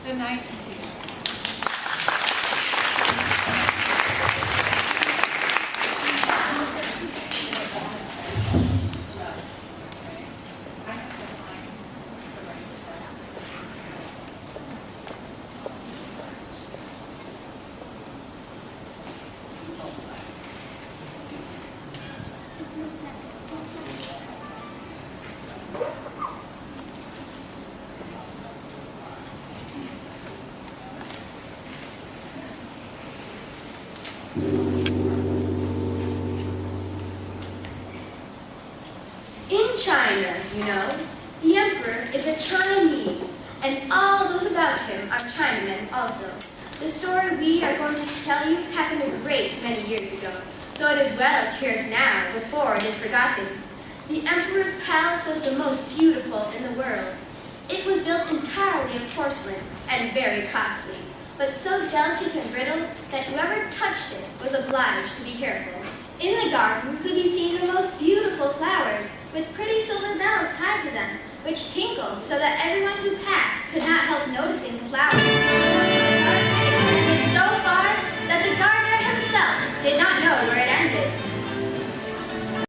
The Nightingale. In China, you know, the emperor is a Chinese, and all those about him are Chinamen also. The story we are going to tell you happened a great many years ago, so it is well to hear it now before it is forgotten. The emperor's palace was the most beautiful in the world. It was built entirely of porcelain and very costly, but so delicate and brittle that whoever touched it was obliged to be careful. In the garden could be seen the most beautiful flowers, with pretty silver bells tied to them, which tinkled so that everyone who passed could not help noticing the flowers.